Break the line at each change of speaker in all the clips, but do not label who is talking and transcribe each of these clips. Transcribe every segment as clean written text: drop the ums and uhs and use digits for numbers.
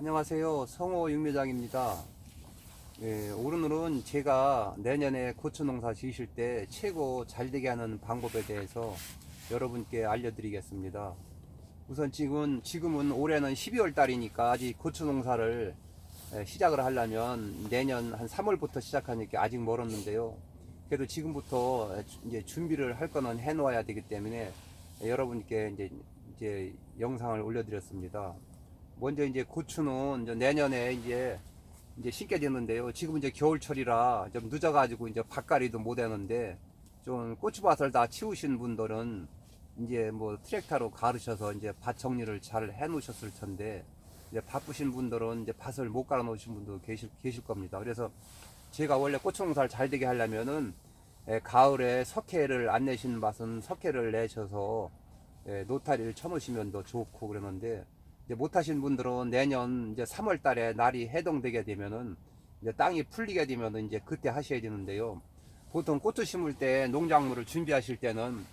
안녕하세요. 성호 육묘장입니다. 오늘은 제가 내년에 고추 농사 지으실 때 최고 잘 되게 하는 방법에 대해서 여러분께 알려드리겠습니다. 우선 지금은 올해는 12월 달이니까 아직 고추 농사를 시작을 하려면 내년 한 3월부터 시작하니까 아직 멀었는데요. 그래도 지금부터 이제 준비를 할 거는 해 놓아야 되기 때문에 여러분께 이제 영상을 올려드렸습니다. 먼저 이제 고추는 이제 내년에 이제 심게 되는데요. 지금 이제 겨울철이라 좀 늦어가지고 이제 밭갈이도 못 하는데, 좀 고추밭을 다 치우신 분들은 이제 뭐 트랙터로 가르셔서 이제 밭 정리를 잘 해 놓으셨을 텐데, 이제 바쁘신 분들은 이제 밭을 못 갈아 놓으신 분도 계실 겁니다. 그래서 제가 원래 고추 농사를 잘 되게 하려면은 가을에 석회를 안 내신 밭은 석회를 내셔서 노타리를 쳐 놓으시면 더 좋고 그러는데, 이제 못하신 분들은 내년 이제 3월 달에 날이 해동되게 되면은 이제 땅이 풀리게 되면은 이제 그때 하셔야 되는데요. 보통 고추 심을 때 농작물을 준비하실 때는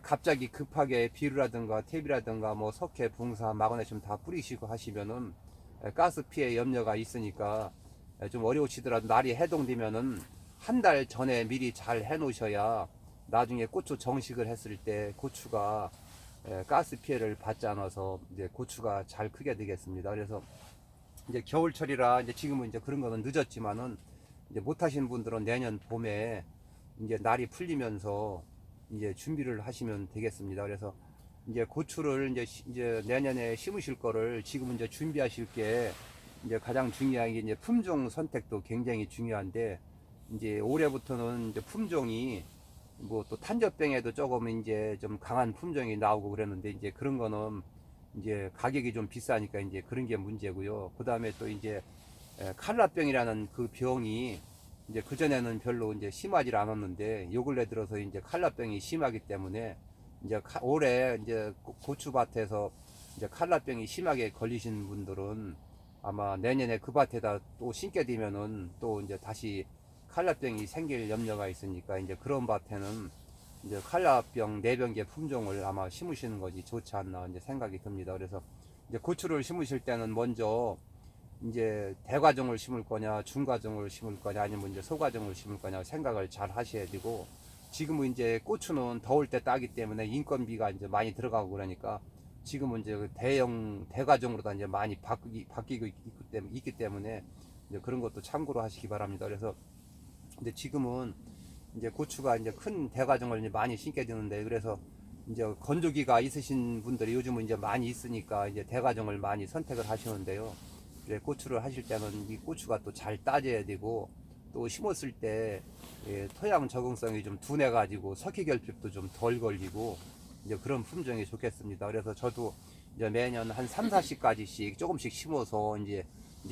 갑자기 급하게 비료라든가 탭이라든가 뭐 석회, 붕사, 마그네슘 다 뿌리시고 하시면은 가스 피해 염려가 있으니까 좀 어려우시더라도 날이 해동되면은 한 달 전에 미리 잘 해 놓으셔야 나중에 고추 정식을 했을 때 고추가 가스 피해를 받지 않아서 이제 고추가 잘 크게 되겠습니다. 그래서 이제 겨울철이라 이제 지금은 이제 그런 거는 늦었지만은 이제 못하신 분들은 내년 봄에 이제 날이 풀리면서 이제 준비를 하시면 되겠습니다. 그래서 이제 고추를 이제 내년에 심으실 거를 지금 이제 준비하실 게 이제 가장 중요한 게 이제 품종 선택도 굉장히 중요한데, 이제 올해부터는 이제 품종이 뭐 또 탄저병에도 조금 이제 좀 강한 품종이 나오고 그랬는데, 이제 그런 거는 이제 가격이 좀 비싸니까 이제 그런 게 문제고요. 그 다음에 또 이제 칼라병이라는 그 병이 이제 그전에는 별로 이제 심하지 않았는데, 요 근래 들어서 이제 칼라병이 심하기 때문에 이제 올해 이제 고추밭에서 이제 칼라병이 심하게 걸리신 분들은 아마 내년에 그 밭에다 또 심게 되면은 또 이제 다시 칼라병이 생길 염려가 있으니까, 이제 그런 밭에는 이제 칼라병 내병계 품종을 아마 심으시는 것이 좋지 않나 이제 생각이 듭니다. 그래서 이제 고추를 심으실 때는 먼저 이제 대과종을 심을 거냐, 중과종을 심을 거냐, 아니면 이제 소과종을 심을 거냐 생각을 잘 하셔야 되고, 지금은 이제 고추는 더울 때 따기 때문에 인건비가 이제 많이 들어가고 그러니까 지금은 이제 대형 대과종으로 다 이제 많이 바뀌고 있기 때문에 이제 그런 것도 참고로 하시기 바랍니다. 그래서 이제 지금은 이제 고추가 이제 큰 대과종을 이제 많이 심게 되는데, 그래서 이제 건조기가 있으신 분들이 요즘은 이제 많이 있으니까 이제 대과종을 많이 선택을 하시는데요. 그래, 고추를 하실 때는 이 고추가 또 잘 따져야 되고, 또 심었을 때 토양 적응성이 좀 둔해 가지고 석회 결핍도 좀 덜 걸리고 이제 그런 품종이 좋겠습니다. 그래서 저도 이제 매년 한 3, 40가지씩 조금씩 심어서 이제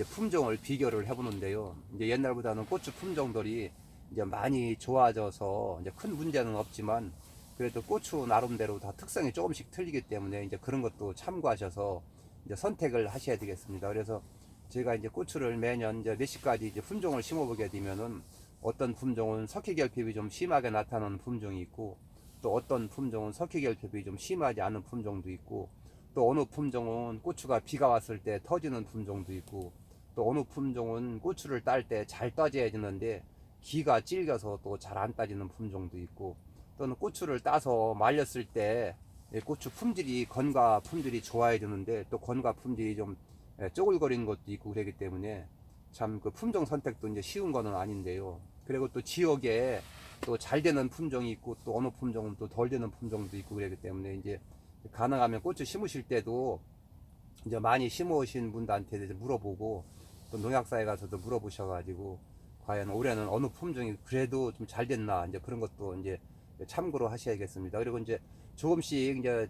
품종을 비교를 해보는데요. 이제 옛날보다는 고추 품종들이 이제 많이 좋아져서 이제 큰 문제는 없지만, 그래도 고추 나름대로 다 특성이 조금씩 틀리기 때문에 이제 그런 것도 참고하셔서 이제 선택을 하셔야 되겠습니다. 그래서 제가 이제 고추를 매년 이제 몇십 가지 이제 품종을 심어보게 되면은 어떤 품종은 석회 결핍이 좀 심하게 나타나는 품종이 있고, 또 어떤 품종은 석회 결핍이 좀 심하지 않은 품종도 있고, 또 어느 품종은 고추가 비가 왔을 때 터지는 품종도 있고, 또 어느 품종은 고추를 딸 때 잘 따져야 되는데 기가 질겨서 또 잘 안 따지는 품종도 있고, 또는 고추를 따서 말렸을 때 고추 품질이 건과 품질이 좋아야 되는데 또 건과 품질이 좀 쪼글거리는 것도 있고 그러기 때문에 참 그 품종 선택도 이제 쉬운 거는 아닌데요. 그리고 또 지역에 또 잘 되는 품종이 있고 또 어느 품종은 또 덜 되는 품종도 있고 그러기 때문에 이제 가능하면 고추 심으실 때도 이제 많이 심으신 분들한테 이제 물어보고, 또 농약사에 가서도 물어보셔가지고 과연 올해는 어느 품종이 그래도 좀 잘 됐나 이제 그런 것도 이제 참고로 하셔야겠습니다. 그리고 이제 조금씩 이제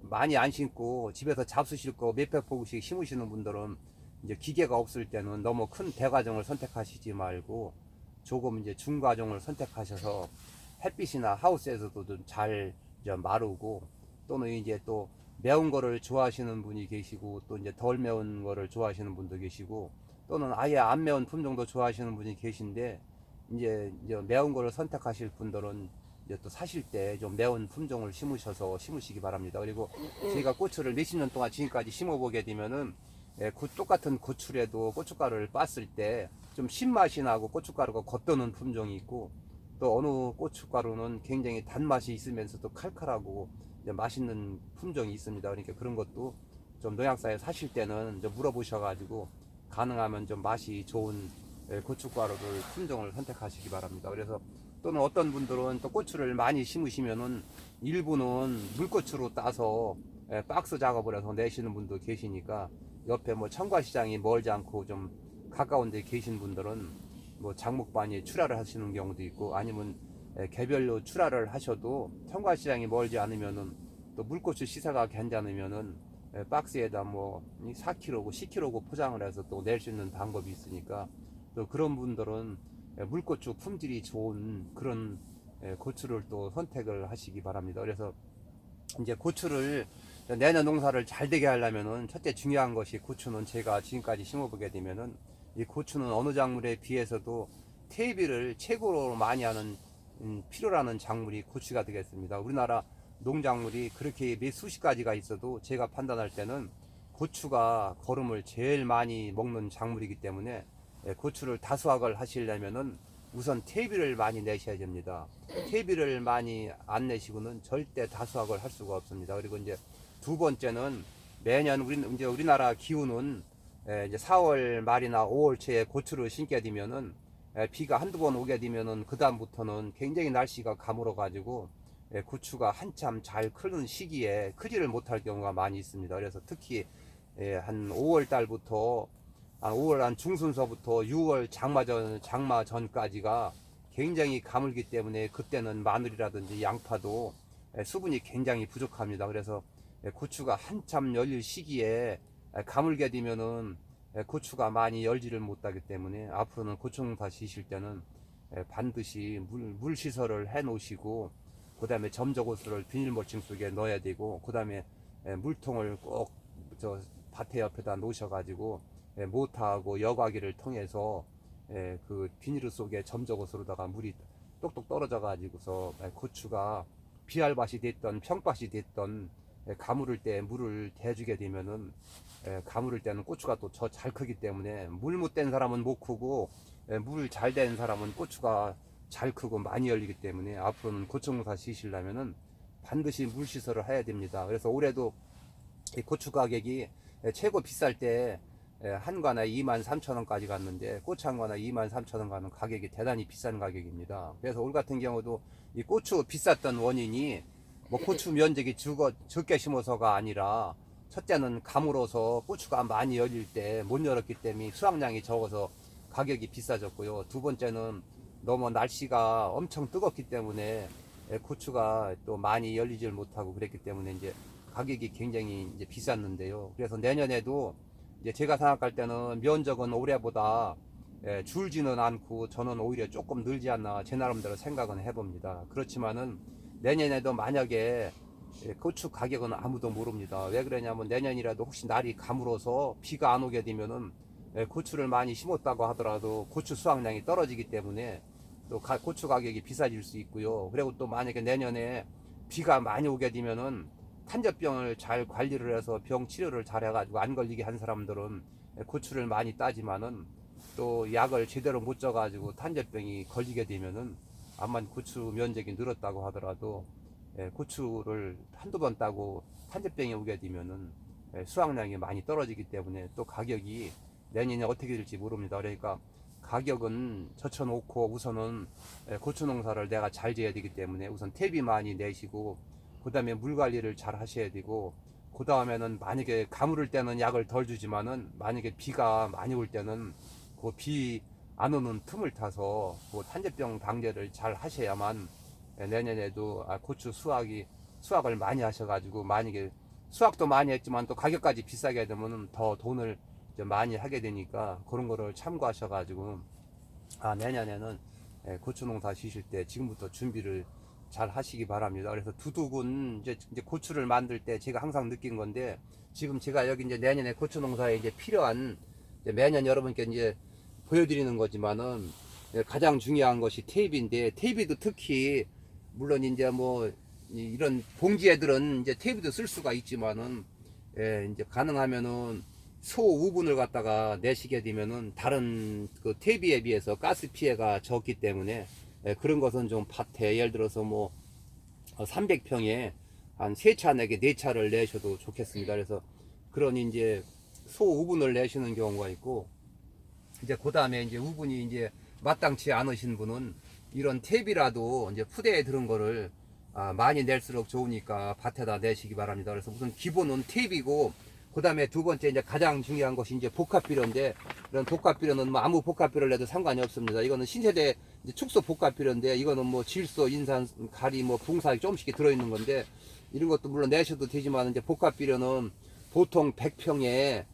많이 안 심고 집에서 잡수실 거 몇백 포기씩 심으시는 분들은 이제 기계가 없을 때는 너무 큰 대과종을 선택하시지 말고 조금 이제 중과종을 선택하셔서 햇빛이나 하우스에서도 좀 잘 마르고, 또는 이제 또 매운 거를 좋아하시는 분이 계시고 또 이제 덜 매운 거를 좋아하시는 분도 계시고, 또는 아예 안 매운 품종도 좋아하시는 분이 계신데, 이제 매운 거를 선택하실 분들은 이제 또 사실 때 좀 매운 품종을 심으시기 바랍니다. 그리고 저희가 고추를 몇십 년 동안 지금까지 심어보게 되면은 똑같은 고추래도 고춧가루를 빻을 때 좀 신맛이 나고 고춧가루가 겉도는 품종이 있고, 또 어느 고춧가루는 굉장히 단맛이 있으면서도 칼칼하고 이제 맛있는 품종이 있습니다. 그러니까 그런 것도 좀 농약사에 사실 때는 좀 물어보셔가지고 가능하면 좀 맛이 좋은 고춧가루를 품종을 선택하시기 바랍니다. 그래서 또는 어떤 분들은 또 고추를 많이 심으시면은 일부는 물고추로 따서 박스 작업을 해서 내시는 분도 계시니까, 옆에 뭐 청과시장이 멀지 않고 좀 가까운 데 계신 분들은 뭐 장목반이 출하를 하시는 경우도 있고, 아니면 개별로 출하를 하셔도 청과시장이 멀지 않으면은 또 물고추 시세가 괜찮으면은 박스에다 뭐 4kg고 10kg고 포장을 해서 또 낼 수 있는 방법이 있으니까, 또 그런 분들은 물고추 품질이 좋은 그런 고추를 또 선택을 하시기 바랍니다. 그래서 이제 고추를 내년 농사를 잘 되게 하려면은 첫째 중요한 것이, 고추는 제가 지금까지 심어보게 되면은 이 고추는 어느 작물에 비해서도 퇴비를 최고로 많이 하는 필요로 하는 작물이 고추가 되겠습니다. 우리나라 농작물이 그렇게 몇 수십 가지가 있어도 제가 판단할 때는 고추가 거름을 제일 많이 먹는 작물이기 때문에 고추를 다수확을 하시려면은 우선 퇴비를 많이 내셔야 됩니다. 퇴비를 많이 안 내시고는 절대 다수확을 할 수가 없습니다. 그리고 이제 두 번째는, 매년 우리나라 기후는 이제 4월 말이나 5월 초에 고추를 심게 되면은 비가 한두 번 오게 되면은 그 다음부터는 굉장히 날씨가 가물어 가지고 고추가 한참 잘 크는 시기에 크지를 못할 경우가 많이 있습니다. 그래서 특히 한 5월 달부터 한 5월 한 중순서부터 6월 장마 전까지가 굉장히 가물기 때문에, 그때는 마늘이라든지 양파도 수분이 굉장히 부족합니다. 그래서 고추가 한참 열릴 시기에 가물게 되면은 고추가 많이 열지를 못하기 때문에, 앞으로는 고추 농사 지실 때는 반드시 물 시설을 해 놓으시고, 그 다음에 점적호수를 비닐멀칭 속에 넣어야 되고, 그 다음에 물통을 꼭 저 밭에 옆에다 놓으셔 가지고 모터하고 여과기를 통해서 그 비닐 속에 점적호수로다가 물이 똑똑 떨어져 가지고서 고추가 비알밭이 됐던 평밭이 됐던 가물을 때 물을 대주게 되면은, 가물을 때는 고추가 또 잘 크기 때문에, 물 못 댄 사람은 못 크고 물 잘 된 사람은 고추가 잘 크고 많이 열리기 때문에, 앞으로는 고추 농사 지시려면은 반드시 물 시설을 해야 됩니다. 그래서 올해도 이 고추 가격이 최고 비쌀 때 한 관에 23,000원까지 갔는데, 고추 한 관에 23,000원 가는 가격이 대단히 비싼 가격입니다. 그래서 올 같은 경우도 이 고추 비쌌던 원인이 뭐 고추 면적이 적게 심어서가 아니라, 첫째는 가물어서 고추가 많이 열릴 때 못 열었기 때문에 수확량이 적어서 가격이 비싸졌고요. 두 번째는 너무 날씨가 엄청 뜨겁기 때문에 고추가 또 많이 열리질 못하고 그랬기 때문에 이제 가격이 굉장히 이제 비쌌는데요. 그래서 내년에도 이제 제가 생각할 때는 면적은 올해보다 줄지는 않고, 저는 오히려 조금 늘지 않나 제 나름대로 생각은 해봅니다. 그렇지만은 내년에도 만약에 고추 가격은 아무도 모릅니다. 왜 그러냐면, 내년이라도 혹시 날이 가물어서 비가 안 오게 되면은 고추를 많이 심었다고 하더라도 고추 수확량이 떨어지기 때문에 또 고추 가격이 비싸질 수 있고요. 그리고 또 만약에 내년에 비가 많이 오게 되면은 탄저병을 잘 관리를 해서 병 치료를 잘 해가지고 안 걸리게 한 사람들은 고추를 많이 따지만은, 또 약을 제대로 못 줘가지고 탄저병이 걸리게 되면은, 암만 고추 면적이 늘었다고 하더라도 고추를 한두 번 따고 탄저병이 오게 되면은 수확량이 많이 떨어지기 때문에 또 가격이 내년에 어떻게 될지 모릅니다. 그러니까 가격은 젖혀놓고 우선은 고추 농사를 내가 잘 지어야 되기 때문에 우선 퇴비 많이 내시고, 그 다음에 물 관리를 잘 하셔야 되고, 그 다음에는 만약에 가물을 때는 약을 덜 주지만은, 만약에 비가 많이 올 때는 그 비 안 오는 틈을 타서 그 탄저병 방제를 잘 하셔야만 내년에도 고추 수확을 많이 하셔가지고, 만약에 수확도 많이 했지만 또 가격까지 비싸게 되면 더 돈을 좀 많이 하게 되니까, 그런 거를 참고하셔가지고 내년에는 고추 농사 지실 때 지금부터 준비를 잘 하시기 바랍니다. 그래서 두둑은 이제 고추를 만들 때 제가 항상 느낀 건데, 지금 제가 여기 이제 내년에 고추 농사에 이제 필요한, 이제 매년 여러분께 이제 보여드리는 거지만은 가장 중요한 것이 테이프인데, 테이프도 특히 물론 이제 뭐 이런 봉지 애들은 이제 테이프도 쓸 수가 있지만은 이제 가능하면은 소우분을 갖다가 내시게 되면은 다른 그 퇴비에 비해서 가스 피해가 적기 때문에 그런 것은 좀 밭에 예를 들어서 뭐 300평에 한 3차 내게 4차를 내셔도 좋겠습니다. 그래서 그런 이제 소우분을 내시는 경우가 있고, 이제 그 다음에 이제 우분이 이제 마땅치 않으신 분은 이런 탭이라도 이제 푸대에 들은 거를 많이 낼수록 좋으니까 밭에다 내시기 바랍니다. 그래서 우선 기본은 탭이고, 그 다음에 두 번째 이제 가장 중요한 것이 이제 복합비료인데, 이런 복합비료는 뭐 아무 복합비료를 내도 상관이 없습니다. 이거는 신세대 이제 축소 복합비료인데, 이거는 뭐 질소, 인산, 가리, 뭐 붕사 조금씩 들어있는 건데, 이런 것도 물론 내셔도 되지만, 이제 복합비료는 보통 100평에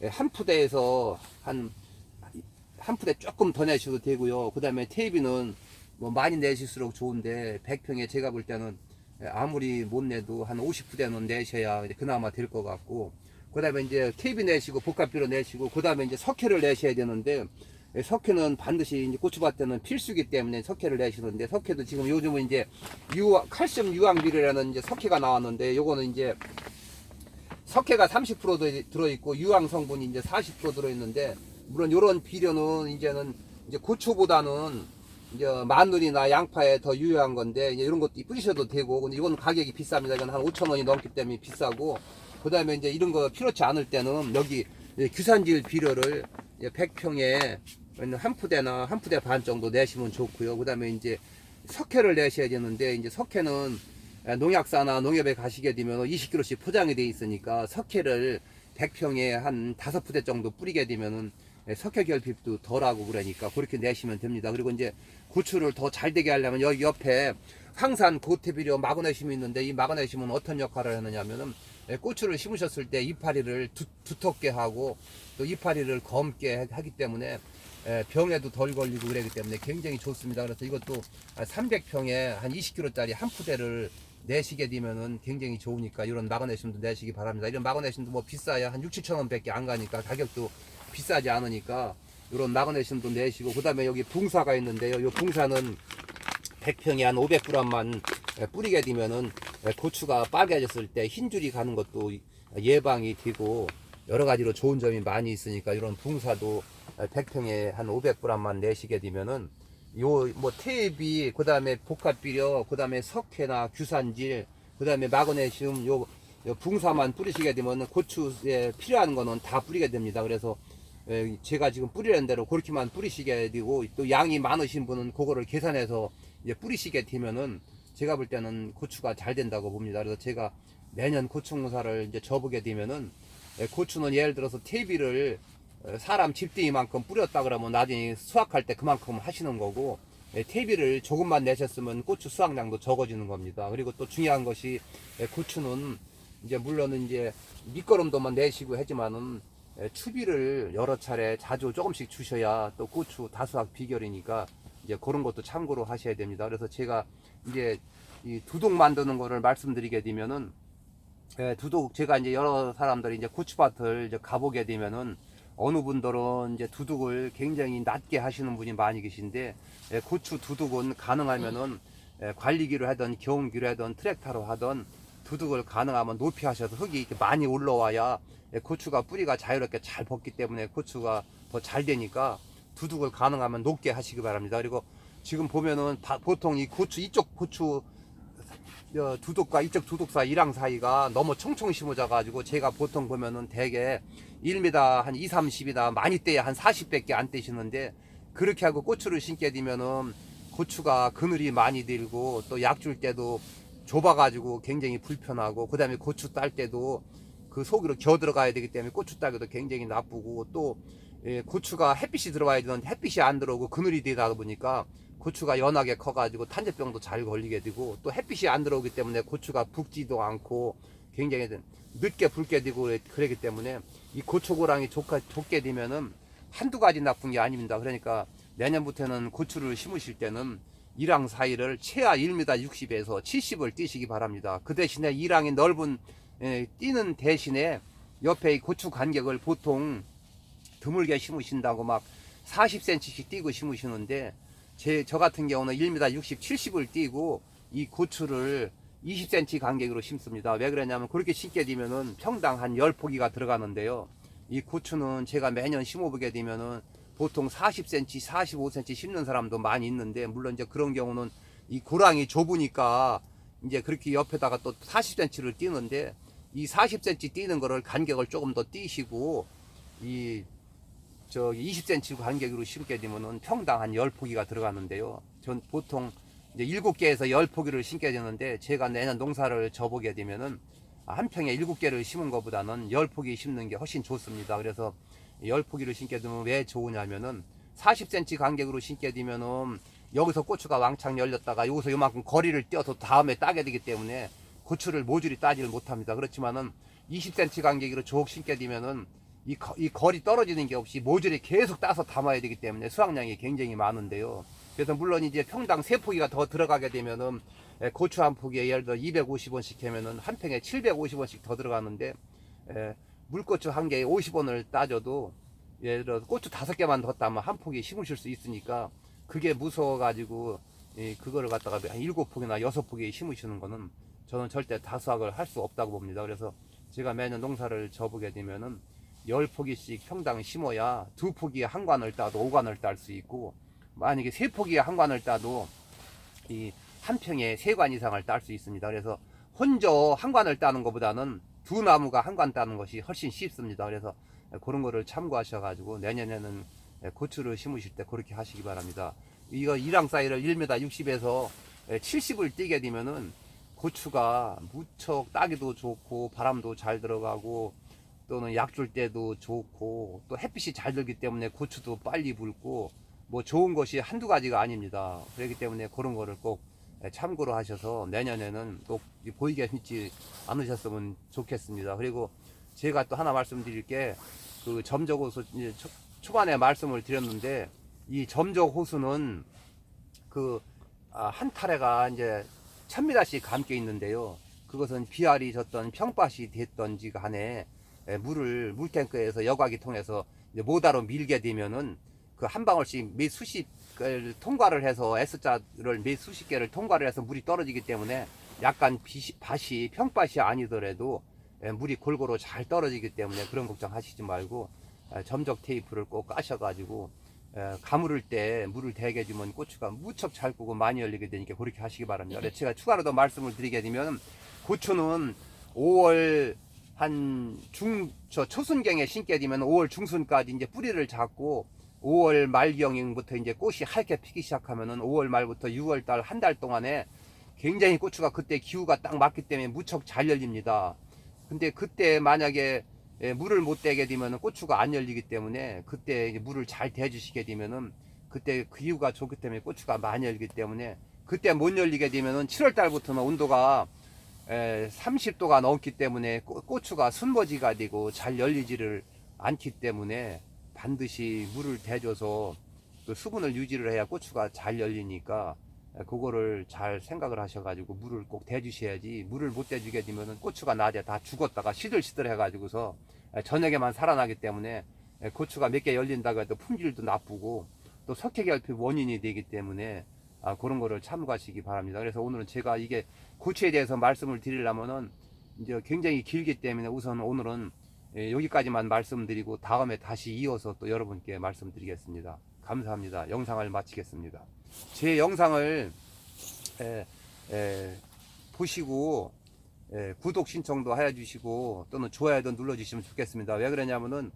한 푸대에서 한 푸대 조금 더 내셔도 되고요. 그 다음에 테이비는 뭐 많이 내실수록 좋은데, 100평에 제가 볼 때는 아무리 못 내도 한 50푸대는 내셔야 그나마 될 것 같고, 그 다음에 이제 테이비 내시고 복합비료 내시고, 그 다음에 이제 석회를 내셔야 되는데, 석회는 반드시 이제 고추밭에는 필수기 때문에 석회를 내시는데, 석회도 지금 요즘은 이제 칼슘 유황비료라는 이제 석회가 나왔는데, 요거는 이제 석회가 30% 들어있고 유황 성분이 이제 40% 들어있는데, 물론 요런 비료는 이제는 이제 고추보다는 이제 마늘이나 양파에 더 유효한 건데, 이제 이런 것도 뿌리셔도 되고, 근데 이건 가격이 비쌉니다. 이건 한 5,000원이 넘기 때문에 비싸고, 그 다음에 이제 이런 거 필요치 않을 때는 여기 규산질 비료를 100평에 한 푸대나 한 푸대 반 정도 내시면 좋고요. 그 다음에 이제 석회를 내셔야 되는데, 이제 석회는 농약사나 농협에 가시게 되면 20kg씩 포장이 돼 있으니까 석회를 100평에 한 5푸대 정도 뿌리게 되면은 석회 결핍도 덜하고, 그러니까 그렇게 내시면 됩니다. 그리고 이제 고추를 더 잘 되게 하려면 여기 옆에 황산 고태비료 마그네슘이 있는데, 이 마그네슘은 어떤 역할을 하느냐면은 고추를 심으셨을 때 이파리를 두텁게 하고 또 이파리를 검게 하기 때문에 병에도 덜 걸리고 그러기 때문에 굉장히 좋습니다. 그래서 이것도 300평에 한 20kg짜리 한 푸대를 내시게 되면은 굉장히 좋으니까 이런 마그네슘도 내시기 바랍니다. 이런 마그네슘도 뭐 비싸야 한 6, 7천 원밖에 안 가니까 가격도 비싸지 않으니까 이런 마그네슘도 내시고, 그 다음에 여기 붕사가 있는데요. 이 붕사는 100평에 한 500g만 뿌리게 되면은 고추가 빨개졌을 때 흰줄이 가는 것도 예방이 되고 여러 가지로 좋은 점이 많이 있으니까, 이런 붕사도 100평에 한 500g만 내시게 되면은 요 뭐 테이비, 그 다음에 복합비료, 그 다음에 석회나 규산질, 그 다음에 마그네슘, 요 붕사만 뿌리시게 되면 고추에 필요한 거는 다 뿌리게 됩니다. 그래서 제가 지금 뿌리는 대로 그렇게만 뿌리시게 되고, 또 양이 많으신 분은 그거를 계산해서 이제 뿌리시게 되면은 제가 볼 때는 고추가 잘 된다고 봅니다. 그래서 제가 매년 고추 농사를 이제 접하게 되면은 고추는 예를 들어서 퇴비를 사람 집디만큼 뿌렸다 그러면 나중에 수확할 때 그만큼 하시는 거고, 퇴비를 조금만 내셨으면 고추 수확량도 적어지는 겁니다. 그리고 또 중요한 것이 고추는 이제 물론은 이제 밑거름도만 내시고 하지만은 추비를 여러 차례 자주 조금씩 주셔야 또 고추 다수학 비결이니까 이제 그런 것도 참고로 하셔야 됩니다. 그래서 제가 이제 이 두둑 만드는 거를 말씀드리게 되면은, 두둑 제가 이제 여러 사람들이 이제 고추밭을 이제 가보게 되면은 어느 분들은 이제 두둑을 굉장히 낮게 하시는 분이 많이 계신데, 고추 두둑은 가능하면은 관리기로 하든 경운기로 하든 트랙터로 하든 두둑을 가능하면 높이 하셔서 흙이 이렇게 많이 올라와야 고추가 뿌리가 자유롭게 잘 벗기 때문에 고추가 더 잘 되니까 두둑을 가능하면 높게 하시기 바랍니다. 그리고 지금 보면은 보통 이 고추 이쪽 고추 두둑과 이쪽 두둑 사이 이랑 사이가 너무 총총 심어져 가지고, 제가 보통 보면은 대개 1m 한 2, 30이다 많이 떼야 한 40밖에 안 떼시는데, 그렇게 하고 고추를 심게 되면은 고추가 그늘이 많이 들고 또 약 줄 때도 좁아 가지고 굉장히 불편하고, 그 다음에 고추 딸 때도 그 속으로 겨 들어가야 되기 때문에 고추 따기도 굉장히 나쁘고, 또 고추가 햇빛이 들어와야 되는데 햇빛이 안 들어오고 그늘이 되다 보니까 고추가 연하게 커가지고 탄저병도 잘 걸리게 되고, 또 햇빛이 안 들어오기 때문에 고추가 붓지도 않고 굉장히 늦게 붉게 되고 그러기 때문에 이 고추고랑이 좋게 되면은 한두 가지 나쁜 게 아닙니다. 그러니까 내년부터는 고추를 심으실 때는 이랑 사이를 최하 1m 60에서 70을 띄시기 바랍니다. 그 대신에 이랑이 넓은 띄는 대신에 옆에 이 고추 간격을 보통 드물게 심으신다고 막 40cm씩 띄고 심으시는데, 저 같은 경우는 1m 60, 70을 띄고 이 고추를 20cm 간격으로 심습니다. 왜 그러냐면 그렇게 심게 되면은 평당 한 10포기가 들어가는데요. 이 고추는 제가 매년 심어보게 되면은 보통 40cm, 45cm 심는 사람도 많이 있는데, 물론 이제 그런 경우는 이 고랑이 좁으니까 이제 그렇게 옆에다가 또 40cm를 띄는데, 이 40cm 띄는 거를 간격을 조금 더 띄시고 이 20cm 간격으로 심게 되면은 평당 한 10포기가 들어가는데요. 전 보통 이제 7개에서 10포기를 심게 되는데, 제가 내년 농사를 져보게 되면은 한 평에 7개를 심은 것보다는 10포기 심는 게 훨씬 좋습니다. 그래서 10포기를 심게 되면 왜 좋으냐면은 40cm 간격으로 심게 되면은 여기서 고추가 왕창 열렸다가 여기서 요만큼 거리를 띄어서 다음에 따게 되기 때문에 고추를 모조리 따지를 못합니다. 그렇지만은 20cm 간격으로 쭉 심게 되면은 이 거리 떨어지는 게 없이 모조리 계속 따서 담아야 되기 때문에 수확량이 굉장히 많은데요. 그래서 물론 이제 평당 3포기가 더 들어가게 되면은 고추 한 포기에 예를 들어 250원씩 하면은 한 평에 750원씩 더 들어가는데, 물고추 한 개에 50원을 따져도 예를 들어 고추 5개만 더 따면 한 포기 심으실 수 있으니까, 그게 무서워 가지고 그거를 갖다가 한 7포기나 6포기 심으시는 거는 저는 절대 다수확을 할 수 없다고 봅니다. 그래서 제가 매년 농사를 져보게 되면은 10포기씩 평당 심어야 2포기에 한 관을 따도 5관을 딸 수 있고, 만약에 3포기에 한 관을 따도 이 한 평에 3관 이상을 딸 수 있습니다. 그래서 혼자 한 관을 따는 것보다는 두 나무가 한 관 따는 것이 훨씬 쉽습니다. 그래서 그런 거를 참고하셔가지고 내년에는 고추를 심으실 때 그렇게 하시기 바랍니다. 이거 이랑 사이를 1m 60에서 70을 띄게 되면은 고추가 무척 따기도 좋고 바람도 잘 들어가고 또는 약 줄 때도 좋고 또 햇빛이 잘 들기 때문에 고추도 빨리 붉고 뭐 좋은 것이 한두 가지가 아닙니다. 그렇기 때문에 그런 거를 꼭 참고로 하셔서 내년에는 꼭 보이게 믿지 않으셨으면 좋겠습니다. 그리고 제가 또 하나 말씀드릴 게, 그 점적 호수 초반에 말씀을 드렸는데, 이 점적 호수는 한 타래가 이제 1000m씩 감겨 있는데요. 그것은 비알이 졌던 평밭이 됐던지 간에 물을 물탱크에서 여과기 통해서 모다로 밀게 되면은 그 한 방울씩 매 수십 개를 통과를 해서 S자를 매 수십 개를 통과를 해서 물이 떨어지기 때문에 약간 밭이 평밭이 아니더라도 물이 골고루 잘 떨어지기 때문에 그런 걱정하시지 말고 점적 테이프를 꼭 까셔가지고 가물을 때 물을 대게 주면 고추가 무척 잘 크고 많이 열리게 되니까 그렇게 하시기 바랍니다. 제가 추가로 더 말씀을 드리게 되면, 고추는 5월 초순경에 심게 되면 5월 중순까지 이제 뿌리를 잡고 5월 말경부터 이제 꽃이 하얗게 피기 시작하면은 5월 말부터 6월 달 한 달 동안에 굉장히 고추가 그때 기후가 딱 맞기 때문에 무척 잘 열립니다. 근데 그때 만약에 물을 못 대게 되면 고추가 안 열리기 때문에 그때 물을 잘 대주시게 되면은 그때 기후가 좋기 때문에 고추가 많이 열리기 때문에, 그때 못 열리게 되면은 7월 달부터는 온도가 30도가 넘기 때문에 고추가 순버지가 되고 잘 열리지를 않기 때문에 반드시 물을 대줘서 그 수분을 유지를 해야 고추가 잘 열리니까 그거를 잘 생각을 하셔가지고 물을 꼭 대주셔야지, 물을 못 대주게 되면 고추가 낮에 다 죽었다가 시들시들 해가지고서 저녁에만 살아나기 때문에 고추가 몇 개 열린다고 해도 품질도 나쁘고 또 석회결핍 원인이 되기 때문에 그런 거를 참고하시기 바랍니다. 그래서 오늘은 제가 이게 고추에 대해서 말씀을 드리려면은 이제 굉장히 길기 때문에 우선 오늘은 여기까지만 말씀드리고 다음에 다시 이어서 또 여러분께 말씀드리겠습니다. 감사합니다. 영상을 마치겠습니다. 제 영상을 보시고 구독 신청도 해주시고 또는 좋아요도 눌러주시면 좋겠습니다. 왜 그러냐면은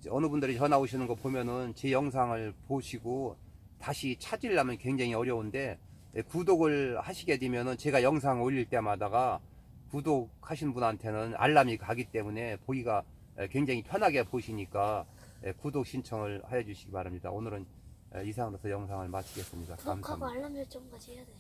어느 분들이 전화 오시는 거 보면은 제 영상을 보시고 다시 찾으려면 굉장히 어려운데, 구독을 하시게 되면은 제가 영상 올릴 때마다가 구독하신 분한테는 알람이 가기 때문에 보기가 굉장히 편하게 보시니까 구독 신청을 해 주시기 바랍니다. 오늘은 이상으로서 영상을 마치겠습니다.
구독하고
감사합니다.
알람 설정까지 해야 돼요.